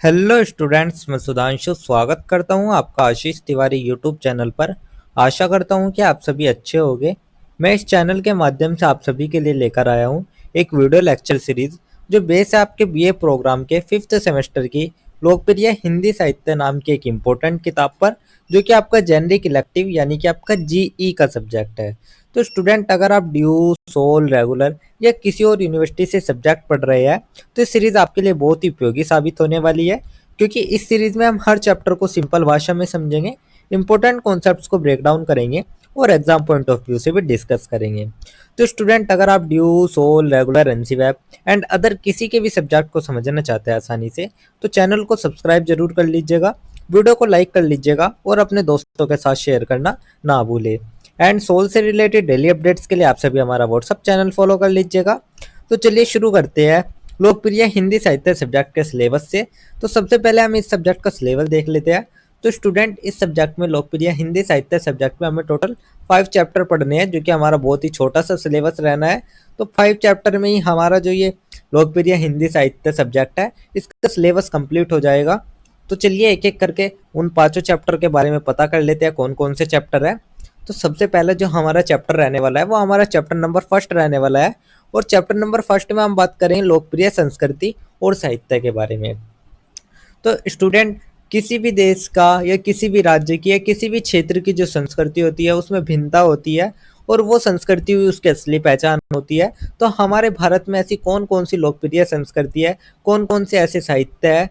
Hello students, मैं सुधांशु स्वागत करता हूं आपका आशीष तिवारी यूट्यूब चैनल पर। आशा करता हूं कि आप सभी अच्छे होंगे। मैं इस चैनल के माध्यम से आप सभी के लिए लेकर आया हूं एक वीडियो लेक्चर सीरीज जो बेस है आपके बीए प्रोग्राम के 5th सेमेस्टर की लोकप्रिय हिंदी साहित्य नाम की एक इम्पोर्टेंट किताब पर, जो कि आपका जेनरिक इलेक्टिव यानी कि आपका जीई का सब्जेक्ट है। तो स्टूडेंट, अगर आप ड्यू, सोल, रेगुलर या किसी और यूनिवर्सिटी से सब्जेक्ट पढ़ रहे हैं तो इस सीरीज आपके लिए बहुत ही उपयोगी साबित होने वाली है, क्योंकि इस सीरीज में हम हर चैप्टर को सिंपल भाषा में समझेंगे, इंपॉर्टेंट कॉन्सेप्ट्स को ब्रेक डाउन करेंगे और एग्जाम पॉइंट ऑफ व्यू से भी डिस्कस करेंगे। तो स्टूडेंट, अगर आप ड्यू, सोल, रेगुलर, एनसीवैप एंड अदर किसी के भी सब्जेक्ट को समझना चाहते हैं आसानी से, तो चैनल को सब्सक्राइब जरूर कर लीजिएगा, वीडियो को लाइक कर लीजिएगा और अपने दोस्तों के साथ शेयर करना ना भूले। एंड सोल से रिलेटेड डेली अपडेट्स के लिए आप सभी हमारा व्हाट्सअप चैनल फॉलो कर लीजिएगा। तो चलिए शुरू करते हैं लोकप्रिय हिंदी साहित्य सब्जेक्ट के सिलेबस से। तो सबसे पहले हम इस सब्जेक्ट का सिलेबस देख लेते हैं। तो स्टूडेंट, इस सब्जेक्ट में लोकप्रिय हिंदी साहित्य सब्जेक्ट में हमें टोटल 5 चैप्टर पढ़ने हैं, जो कि हमारा बहुत ही छोटा सा सिलेबस रहना है। तो 5 चैप्टर में ही हमारा जो ये लोकप्रिय हिंदी साहित्य सब्जेक्ट है, इसका सिलेबस कंप्लीट हो जाएगा। तो चलिए एक एक करके उन पांचों चैप्टर के बारे में पता कर लेते हैं कौन कौन से चैप्टर है। तो सबसे पहले जो हमारा चैप्टर रहने वाला है वो हमारा चैप्टर नंबर फर्स्ट रहने वाला है। और चैप्टर नंबर फर्स्ट में हम बात करेंगे लोकप्रिय संस्कृति और साहित्य के बारे में। तो स्टूडेंट, किसी भी देश का या किसी भी राज्य की या किसी भी क्षेत्र की जो संस्कृति होती है उसमें भिन्नता होती है, और वो संस्कृति उसकी असली पहचान होती है। तो हमारे भारत में ऐसी कौन कौन सी लोकप्रिय संस्कृति है, कौन कौन से ऐसे साहित्य है,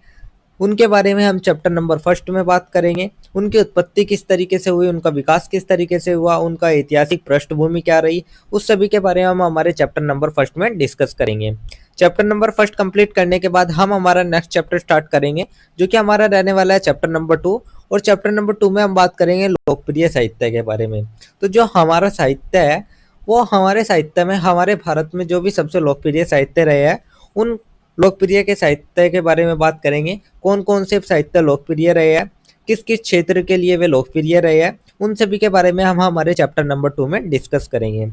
उनके बारे में हम चैप्टर नंबर फर्स्ट में बात करेंगे। उनकी उत्पत्ति किस तरीके से हुई, उनका विकास किस तरीके से हुआ, उनका ऐतिहासिक पृष्ठभूमि क्या रही, उस सभी के बारे में हम हमारे चैप्टर नंबर फर्स्ट में डिस्कस करेंगे। चैप्टर नंबर फर्स्ट कंप्लीट करने के बाद हम हमारा नेक्स्ट चैप्टर स्टार्ट करेंगे, जो कि हमारा रहने वाला है चैप्टर नंबर 2। और चैप्टर नंबर 2 में हम बात करेंगे लोकप्रिय साहित्य के बारे में। तो जो हमारा साहित्य है, वो हमारे साहित्य में हमारे भारत में जो भी सबसे लोकप्रिय साहित्य रहे हैं, उन लोकप्रिय के साहित्य के बारे में बात करेंगे। कौन कौन से साहित्य लोकप्रिय रहे हैं, किस किस क्षेत्र के लिए वे लोकप्रिय रहे हैं, उन सभी के बारे में हम हमारे चैप्टर नंबर 2 में डिस्कस करेंगे।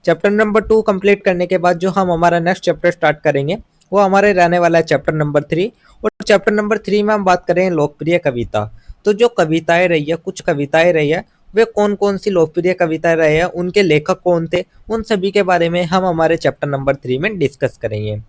चैप्टर नंबर 2 कंप्लीट करने के बाद जो हम हमारा नेक्स्ट चैप्टर स्टार्ट करेंगे वो हमारे रहने वाला है चैप्टर नंबर 3। और चैप्टर नंबर 3 में हम बात करेंगे लोकप्रिय कविता। तो जो कविताएं रही है, कुछ कविताएं रही है, वे कौन कौन सी लोकप्रिय कविताएं रहे हैं, उनके लेखक कौन थे, उन सभी के बारे में हम हमारे चैप्टर नंबर 3 में डिस्कस करेंगे।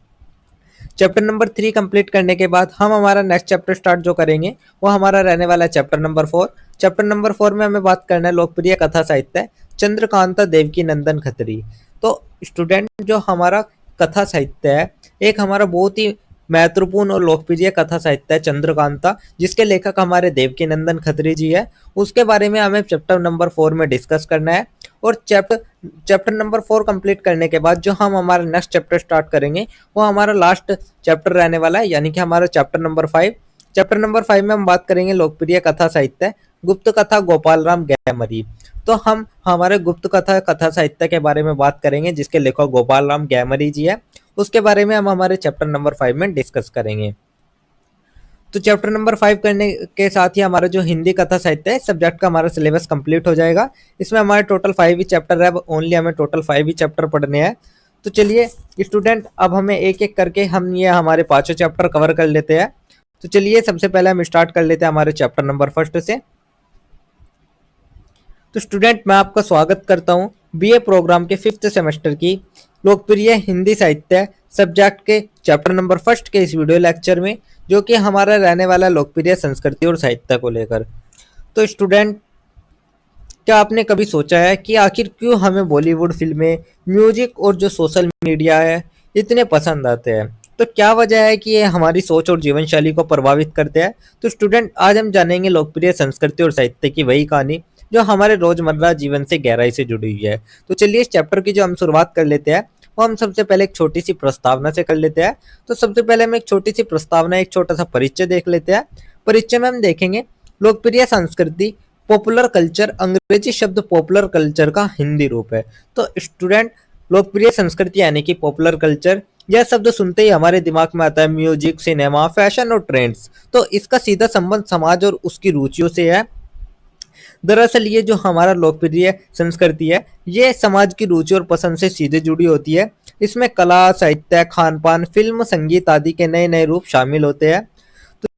चैप्टर नंबर 3 कंप्लीट करने के बाद हम हमारा नेक्स्ट चैप्टर स्टार्ट जो करेंगे वो हमारा रहने वाला है चैप्टर नंबर 4। चैप्टर नंबर 4 में हमें बात करना है लोकप्रिय कथा साहित्य चंद्रकांता देवकी नंदन खत्री। तो स्टूडेंट, जो हमारा कथा साहित्य है, एक हमारा बहुत ही महत्वपूर्ण और लोकप्रिय कथा साहित्य है चंद्रकांता, जिसके लेखक हमारे देवकी नंदन खत्री जी है। उसके बारे में हमें चैप्टर नंबर 4 में डिस्कस करना है। और चैप्टर नंबर 4 कंप्लीट करने के बाद जो हम हमारा नेक्स्ट चैप्टर स्टार्ट करेंगे वो हमारा लास्ट चैप्टर रहने वाला है, यानी कि हमारा चैप्टर नंबर 5। चैप्टर नंबर 5 में हम बात करेंगे लोकप्रिय कथा साहित्य गुप्त कथा गोपाल राम गैमरी। तो हम हमारे गुप्त कथा कथा साहित्य के बारे में बात करेंगे, जिसके लेखक गोपाल राम गैमरी जी है। उसके बारे में हम हमारे चैप्टर नंबर 5 में डिस्कस करेंगे। तो चैप्टर नंबर 5 करने के साथ ही हमारा जो हिंदी कथा साहित्य है सब्जेक्ट का हमारा सिलेबस कंप्लीट हो जाएगा। इसमें हमारे टोटल 5 ही चैप्टर है, ओनली हमें टोटल 5 ही चैप्टर पढ़ने हैं। तो चलिए स्टूडेंट, अब हमें एक एक करके हम ये हमारे पांचों चैप्टर कवर कर लेते हैं। तो चलिए सबसे पहले हम स्टार्ट कर लेते हैं हमारे चैप्टर नंबर फर्स्ट से। तो स्टूडेंट, मैं आपका स्वागत करता हूँ बीए प्रोग्राम के 5th सेमेस्टर की लोकप्रिय हिंदी साहित्य सब्जेक्ट के चैप्टर नंबर फर्स्ट के इस वीडियो लेक्चर में, जो कि हमारा रहने वाला लोकप्रिय संस्कृति और साहित्य को लेकर। तो स्टूडेंट, क्या आपने कभी सोचा है कि आखिर क्यों हमें बॉलीवुड फिल्में, म्यूजिक और जो सोशल मीडिया है इतने पसंद आते हैं? तो क्या वजह है कि ये हमारी सोच और जीवन शैली को प्रभावित करते हैं? तो स्टूडेंट, आज हम जानेंगे लोकप्रिय संस्कृति और साहित्य की वही कहानी जो हमारे रोजमर्रा जीवन से गहराई से जुड़ी हुई है। तो चलिए इस चैप्टर की जो हम शुरुआत कर लेते हैं वो हम सबसे पहले एक छोटी सी प्रस्तावना से कर लेते हैं। तो सबसे पहले हम एक छोटी सी प्रस्तावना, एक छोटा सा परिचय देख लेते हैं। परिचय में हम देखेंगे लोकप्रिय संस्कृति पॉपुलर कल्चर, अंग्रेजी शब्द पॉपुलर कल्चर का हिंदी रूप है। तो स्टूडेंट, लोकप्रिय संस्कृति यानी कि पॉपुलर कल्चर, यह शब्द सुनते ही हमारे दिमाग में आता है म्यूजिक, सिनेमा, फैशन और ट्रेंड्स। तो इसका सीधा संबंध समाज और उसकी रुचियों से है। दरअसल ये जो हमारा लोकप्रिय संस्कृति है, ये समाज की रुचि और पसंद से सीधे जुड़ी होती है। इसमें कला, साहित्य, खान पान, फिल्म, संगीत आदि के नए नए रूप शामिल होते हैं।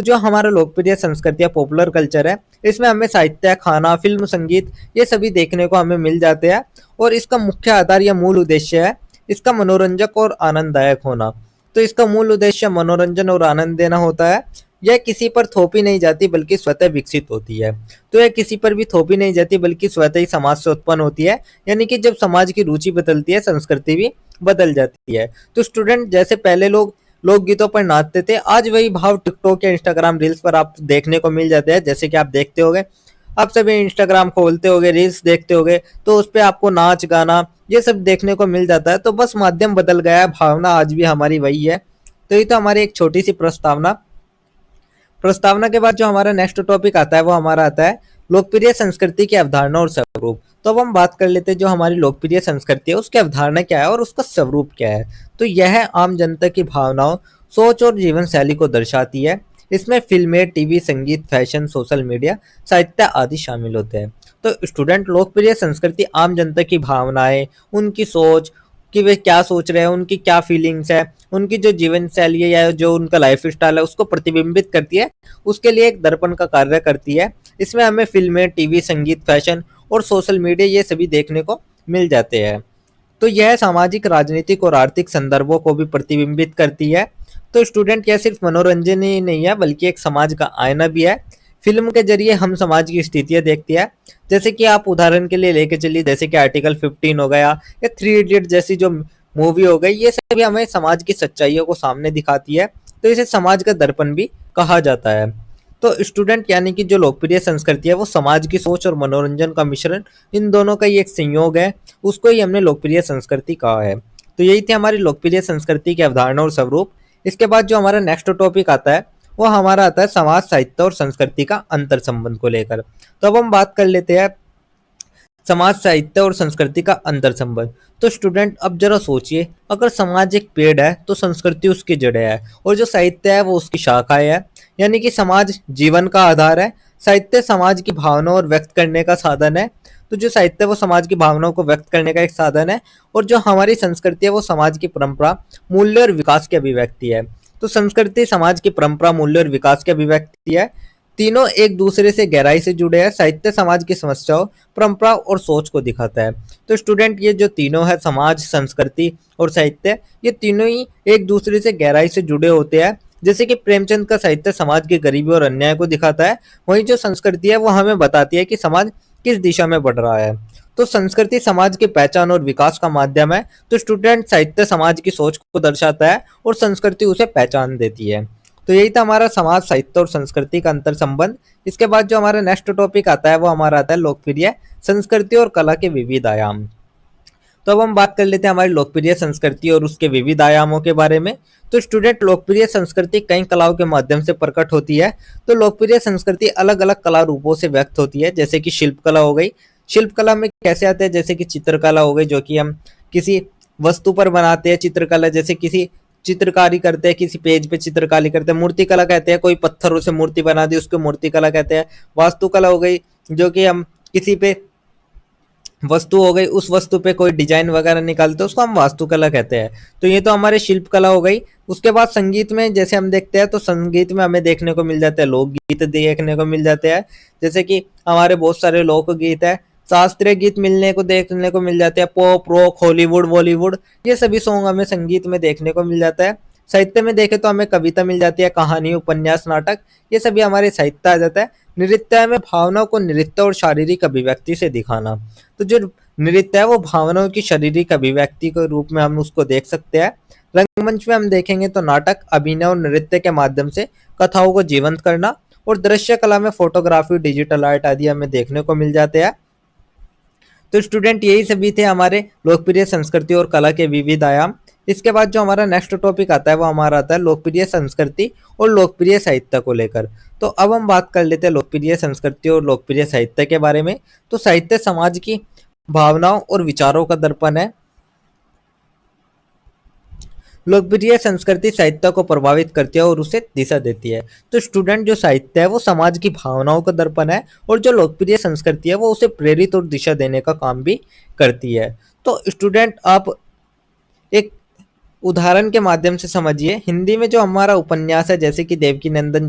जो हमारा लोकप्रिय संस्कृति या पॉपुलर कल्चर है, इसमें हमें साहित्य, खाना, फिल्म, संगीत ये सभी देखने को हमें मिल जाते हैं और इसका मुख्य आधार या मूल उद्देश्य है इसका मनोरंजक और आनंददायक होना। तो इसका मूल उद्देश्य मनोरंजन और आनंद देना होता है। यह किसी पर थोपी नहीं जाती बल्कि स्वतः विकसित होती है। तो यह किसी पर भी थोपी नहीं जाती बल्कि स्वतः ही समाज से उत्पन्न होती है। यानी कि जब समाज की रुचि बदलती है, संस्कृति भी बदल जाती है। तो स्टूडेंट, जैसे पहले लोग लोकगीतों पर नाचते थे, आज वही भाव टिकटॉक या इंस्टाग्राम रील्स पर आप देखने को मिल जाते हैं। जैसे कि आप देखते होंगे, आप सभी इंस्टाग्राम खोलते होगे, रील्स देखते होगे, तो उस पे आपको नाच गाना ये सब देखने को मिल जाता है। तो बस माध्यम बदल गया है, भावना आज भी हमारी वही है। तो ये तो हमारी एक छोटी सी प्रस्तावना। प्रस्तावना के बाद जो हमारा नेक्स्ट टॉपिक आता है वो हमारा आता है लोकप्रिय संस्कृति की अवधारणा और स्वरूप। तो अब हम बात कर लेते हैं जो हमारी लोकप्रिय संस्कृति है उसकी अवधारणा क्या है और उसका स्वरूप क्या है। तो यह आम जनता की भावनाओं, सोच और जीवन शैली को दर्शाती है। इसमें फिल्में, टीवी, संगीत, फैशन, सोशल मीडिया, साहित्य आदि शामिल होते हैं। तो स्टूडेंट, लोकप्रिय संस्कृति आम जनता की भावनाएं, उनकी सोच कि वे क्या सोच रहे हैं, उनकी क्या फीलिंग्स है, उनकी जो जीवन शैली है या जो उनका लाइफ स्टाइल है उसको प्रतिबिंबित करती है। उसके लिए एक दर्पण का कार्य करती है। इसमें हमें फिल्में, टीवी, संगीत, फैशन और सोशल मीडिया ये सभी देखने को मिल जाते हैं। तो यह सामाजिक, राजनीतिक और आर्थिक संदर्भों को भी प्रतिबिंबित करती है। तो स्टूडेंट, यह सिर्फ मनोरंजन ही नहीं है बल्कि एक समाज का आईना भी है। फिल्म के जरिए हम समाज की स्थितियां देखते हैं। जैसे कि आप उदाहरण के लिए लेके चलिए, जैसे कि आर्टिकल 15 हो गया या 3 इडियट जैसी जो मूवी हो गई, ये सभी हमें समाज की सच्चाइयों को सामने दिखाती है। तो इसे समाज का दर्पण भी कहा जाता है। तो स्टूडेंट, यानी कि जो लोकप्रिय संस्कृति है वो समाज की सोच और मनोरंजन का मिश्रण, इन दोनों का ही एक संयोग है। उसको ही हमने लोकप्रिय संस्कृति कहा है। तो यही थी हमारी लोकप्रिय संस्कृति की अवधारणा और स्वरूप। इसके बाद जो हमारा नेक्स्ट टॉपिक आता है वो हमारा आता है समाज, साहित्य और संस्कृति का अंतर संबंध को लेकर। तो अब हम बात कर लेते हैं समाज, साहित्य और संस्कृति का अंतर संबंध। तो स्टूडेंट, अब जरा सोचिए, अगर समाज एक पेड़ है तो संस्कृति उसकी जड़ें है और जो साहित्य है वो उसकी शाखाएं है। यानी कि समाज जीवन का आधार है, साहित्य समाज की भावनाओं और व्यक्त करने का साधन है। तो जो साहित्य है वो समाज की भावनाओं को व्यक्त करने का एक साधन है और जो हमारी संस्कृति है वो समाज की परंपरा, मूल्य और विकास की अभिव्यक्ति है। तो संस्कृति समाज की परंपरा, मूल्य और विकास की अभिव्यक्ति है। तीनों एक दूसरे से गहराई से जुड़े हैं। साहित्य समाज की समस्याओं, परंपरा और सोच को दिखाता है। तो स्टूडेंट, ये जो तीनों है, समाज, संस्कृति और साहित्य, ये तीनों ही एक दूसरे से गहराई से जुड़े होते हैं। जैसे कि प्रेमचंद का साहित्य समाज की गरीबी और अन्याय को दिखाता है, वहीं जो संस्कृति है वो हमें बताती है कि समाज किस दिशा में बढ़ रहा है। तो संस्कृति समाज की पहचान और विकास का माध्यम है। तो स्टूडेंट, साहित्य समाज की सोच को दर्शाता है और संस्कृति उसे पहचान देती है। तो यही था हमारा समाज, साहित्य और संस्कृति का अंतर संबंध। इसके बाद जो हमारा नेक्स्ट टॉपिक आता है वो हमारा आता है लोकप्रिय संस्कृति और कला के विविध आयाम। तो अब हम बात कर लेते हैं हमारी लोकप्रिय संस्कृति और उसके विविध आयामों के बारे में। तो स्टूडेंट, लोकप्रिय संस्कृति कई कलाओं के माध्यम से प्रकट होती है। तो लोकप्रिय संस्कृति अलग अलग कला रूपों से व्यक्त होती है। जैसे कि शिल्पकला हो गई। शिल्पकला में कैसे आते हैं, जैसे कि चित्रकला हो गई, जो कि हम किसी वस्तु पर बनाते हैं। चित्रकला जैसे किसी चित्रकारी करते हैं, किसी पेज पे चित्रकारी करते हैं। मूर्तिकला कहते हैं, कोई पत्थरों से मूर्ति बना दी उसको मूर्तिकला कहते हैं। वास्तुकला हो गई, जो कि हम किसी पे वस्तु हो गई, उस वस्तु पे कोई डिजाइन वगैरह निकालते हैं, उसको हम वास्तुकला कहते हैं। तो ये तो हमारे शिल्पकला हो गई। उसके बाद संगीत में जैसे हम देखते हैं, तो संगीत में हमें देखने को मिल जाते हैं लोकगीत देखने को मिल जाते हैं। जैसे कि हमारे बहुत सारे लोकगीत है, शास्त्रीय गीत मिलने को देखने को मिल जाते हैं। पॉप, रॉक, हॉलीवुड, बॉलीवुड, ये सभी सॉन्ग हमें संगीत में देखने को मिल जाता है। साहित्य में देखें तो हमें कविता मिल जाती है, कहानी, उपन्यास, नाटक, ये सभी हमारे साहित्य आ जाता है। नृत्य में भावनाओं को नृत्य और शारीरिक अभिव्यक्ति से दिखाना। तो जो नृत्य है वो भावनाओं की शारीरिक अभिव्यक्ति के रूप में हम उसको देख सकते हैं। रंगमंच में हम देखेंगे तो नाटक, अभिनय और नृत्य के माध्यम से कथाओं को जीवंत करना। और दृश्य कला में फोटोग्राफी, डिजिटल आर्ट आदि हमें देखने को मिल जाते हैं। तो स्टूडेंट, यही सभी थे हमारे लोकप्रिय संस्कृति और कला के विविध आयाम। इसके बाद जो हमारा नेक्स्ट टॉपिक आता है वो हमारा आता है लोकप्रिय संस्कृति और लोकप्रिय साहित्य को लेकर। तो अब हम बात कर लेते हैं लोकप्रिय संस्कृति और लोकप्रिय साहित्य के बारे में। तो साहित्य समाज की भावनाओं और विचारों का दर्पण है। लोकप्रिय संस्कृति साहित्य को प्रभावित करती है और उसे दिशा देती है। तो स्टूडेंट, जो साहित्य है वो समाज की भावनाओं का दर्पण है और जो लोकप्रिय संस्कृति है वो उसे प्रेरित और दिशा देने का काम भी करती है। तो स्टूडेंट, आप एक उदाहरण के माध्यम से समझिए। हिंदी में जो हमारा उपन्यास है, जैसे कि देवकीनंदन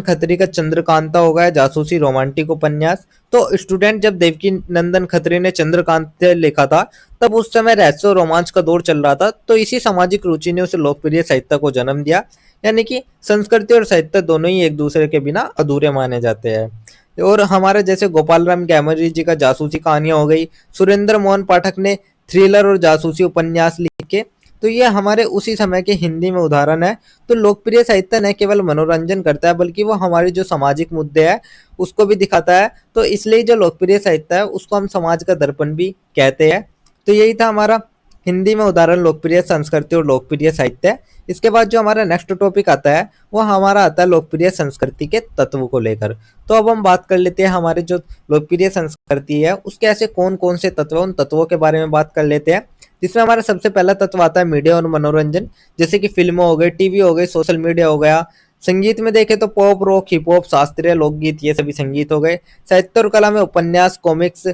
खत्री का चंद्रकांता हो गया, जासूसी रोमांटिक उपन्यास। तो स्टूडेंट, जब देवकीनंदन खत्री ने चंद्रकांता लिखा था, तब उस समय रहस्य और रोमांच का दौर चल रहा था। तो इसी सामाजिक रुचि ने उसे लोकप्रिय साहित्य को जन्म दिया। यानी कि संस्कृति और साहित्य दोनों ही एक दूसरे के बिना अधूरे माने जाते हैं। और हमारे जैसे गोपाल राम कैमरी जी का जासूसी कहानियां हो गई, सुरेंद्र मोहन पाठक ने थ्रिलर और जासूसी उपन्यास लिखे। तो ये हमारे उसी समय के हिंदी में उदाहरण है। तो लोकप्रिय साहित्य न केवल मनोरंजन करता है, बल्कि वो हमारे जो सामाजिक मुद्दे हैं उसको भी दिखाता है। तो इसलिए जो लोकप्रिय साहित्य है उसको हम समाज का दर्पण भी कहते हैं। तो यही था हमारा हिंदी में उदाहरण लोकप्रिय संस्कृति और लोकप्रिय साहित्य। इसके बाद जो हमारा नेक्स्ट टॉपिक आता है वो हमारा आता है लोकप्रिय संस्कृति के तत्व को लेकर। तो अब हम बात कर लेते हैं हमारे जो लोकप्रिय संस्कृति है उसके ऐसे कौन कौन से तत्व हैं, उन तत्वों के बारे में बात कर लेते हैं। जिसमें हमारा सबसे पहला तत्व आता है मीडिया और मनोरंजन, जैसे कि फिल्में हो गई, टीवी हो गई, सोशल मीडिया हो गया। संगीत में देखें तो पॉप, रॉक, हिप हॉप, शास्त्रीय, लोकगीत, ये सभी संगीत हो गए। साहित्य और कला में उपन्यास, comics,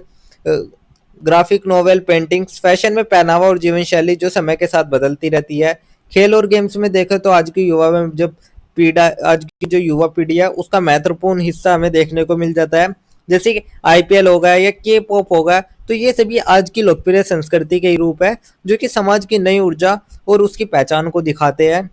graphic novel, paintings. Fashion में पहनावा और जीवन शैली जो समय के साथ बदलती रहती है। खेल और गेम्स में देखें तो आज की जो युवा पीढ़ी है उसका महत्वपूर्ण हिस्सा हमें देखने को मिल जाता है, जैसे कि आईपीएल हो गया या के पॉप होगा। तो ये सभी आज की लोकप्रिय संस्कृति के ही रूप है, जो कि समाज की नई ऊर्जा और उसकी पहचान को दिखाते हैं।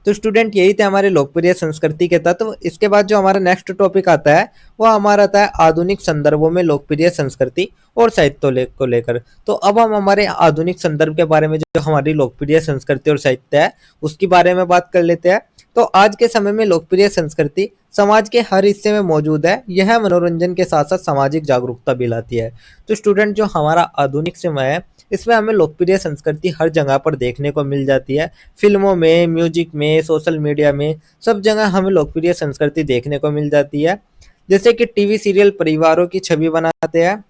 तो स्टूडेंट, यही थे हमारे लोकप्रिय संस्कृति के तत्व। इसके बाद जो हमारा नेक्स्ट टॉपिक आता है वो हमारा आता है आधुनिक संदर्भों में लोकप्रिय संस्कृति और साहित्य को लेकर। तो अब हम हमारे आधुनिक संदर्भ के बारे में, जो हमारी लोकप्रिय संस्कृति और साहित्य है उसके बारे में बात कर लेते हैं। तो आज के समय में लोकप्रिय संस्कृति समाज के हर हिस्से में मौजूद है। यह मनोरंजन के साथ साथ सामाजिक जागरूकता भी लाती है। तो स्टूडेंट, जो हमारा आधुनिक समय है इसमें हमें लोकप्रिय संस्कृति हर जगह पर देखने को मिल जाती है। फिल्मों में, म्यूजिक में, सोशल मीडिया में, सब जगह हमें लोकप्रिय संस्कृति देखने को मिल जाती है। जैसे कि टीवी सीरियल परिवारों की छवि बनाते हैं।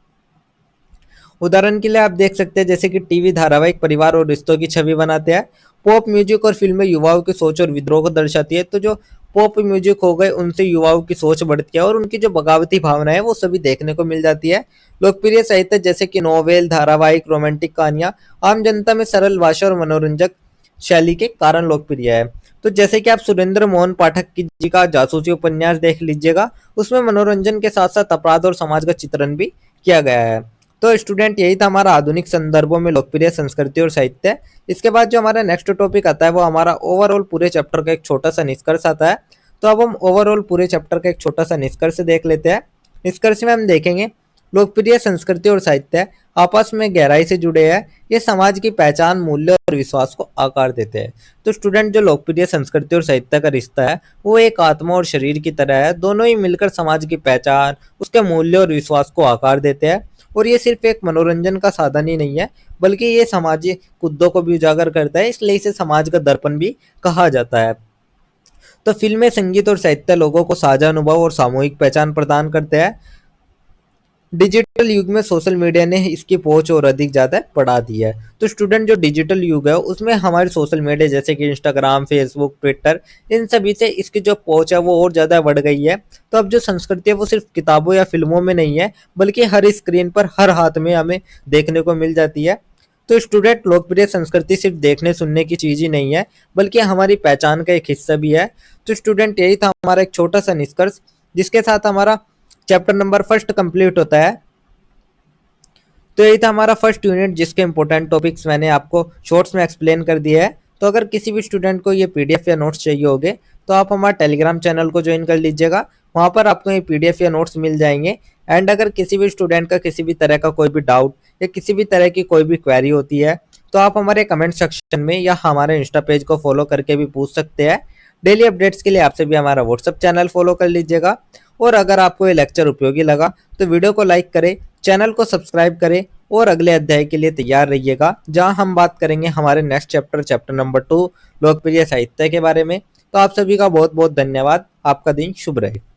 उदाहरण के लिए आप देख सकते हैं, जैसे कि टीवी धारावाहिक परिवार और रिश्तों की छवि बनाते हैं। पॉप म्यूजिक और फिल्में युवाओं की सोच और विद्रोह को दर्शाती है। तो जो पॉप म्यूजिक हो गए उनसे युवाओं की सोच बढ़ती है और उनकी जो बगावती भावना है वो सभी देखने को मिल जाती है। लोकप्रिय साहित्य जैसे कि नॉवेल, धारावाहिक, रोमांटिक कहानियां आम जनता में सरल भाषा और मनोरंजक शैली के कारण लोकप्रिय है। तो जैसे कि आप सुरेंद्र मोहन पाठक जी का जासूसी उपन्यास देख लीजिएगा, उसमें मनोरंजन के साथ साथ अपराध और समाज का चित्रण भी किया गया है। तो स्टूडेंट, यही था हमारा आधुनिक संदर्भों में लोकप्रिय संस्कृति और साहित्य। इसके बाद जो हमारा नेक्स्ट टॉपिक आता है वो हमारा ओवरऑल पूरे चैप्टर का एक छोटा सा निष्कर्ष आता है। तो अब हम ओवरऑल पूरे चैप्टर का एक छोटा सा निष्कर्ष देख लेते हैं। निष्कर्ष में हम देखेंगे लोकप्रिय संस्कृति और साहित्य आपस में गहराई से जुड़े हैं। ये समाज की पहचान, मूल्य और विश्वास को आकार देते हैं। तो स्टूडेंट, जो लोकप्रिय संस्कृति और साहित्य का रिश्ता है वो एक आत्मा और शरीर की तरह है। दोनों ही मिलकर समाज की पहचान, उसके मूल्य और विश्वास को आकार देते हैं। और ये सिर्फ एक मनोरंजन का साधन ही नहीं है, बल्कि ये सामाजिक मुद्दों को भी उजागर करता है, इसलिए इसे समाज का दर्पण भी कहा जाता है। तो फिल्में, संगीत और साहित्य लोगों को साझा अनुभव और सामूहिक पहचान प्रदान करते हैं। डिजिटल युग में सोशल मीडिया ने इसकी पहुंच और अधिक ज्यादा बढ़ा दी है। तो स्टूडेंट, जो डिजिटल युग है उसमें हमारे सोशल मीडिया जैसे कि इंस्टाग्राम, फेसबुक, ट्विटर, इन सभी से इसकी जो पहुंच है वो और ज्यादा बढ़ गई है। तो अब जो संस्कृति है वो सिर्फ किताबों या फिल्मों में नहीं है, बल्कि हर स्क्रीन पर, हर हाथ में हमें देखने को मिल जाती है। तो स्टूडेंट, लोकप्रिय संस्कृति सिर्फ देखने सुनने की चीज ही नहीं है, बल्कि हमारी पहचान का एक हिस्सा भी है। तो स्टूडेंट, यही था हमारा एक छोटा सा निष्कर्ष, जिसके साथ हमारा चैप्टर नंबर फर्स्ट कंप्लीट होता है। तो यही था हमारा फर्स्ट यूनिट, जिसके इंपॉर्टेंट टॉपिक्स मैंने आपको शॉर्ट्स में एक्सप्लेन कर दिया है। तो अगर किसी भी स्टूडेंट को ये पीडीएफ या नोट्स चाहिए होंगे तो आप हमारा टेलीग्राम चैनल को ज्वाइन कर लीजिएगा, वहाँ पर आपको ये पीडीएफ या नोट्स मिल जाएंगे। एंड अगर किसी भी स्टूडेंट का किसी भी तरह का कोई भी डाउट या किसी भी तरह की कोई भी क्वेरी होती है तो आप हमारे कमेंट सेक्शन में या हमारे इंस्टा पेज को फॉलो करके भी पूछ सकते हैं। डेली अपडेट्स के लिए आपसे भी हमारा व्हाट्सएप चैनल फॉलो कर लीजिएगा। और अगर आपको ये लेक्चर उपयोगी लगा तो वीडियो को लाइक करें, चैनल को सब्सक्राइब करें और अगले अध्याय के लिए तैयार रहिएगा, जहां हम बात करेंगे हमारे नेक्स्ट चैप्टर नंबर 2 लोकप्रिय साहित्य के बारे में। तो आप सभी का बहुत बहुत धन्यवाद। आपका दिन शुभ रहे।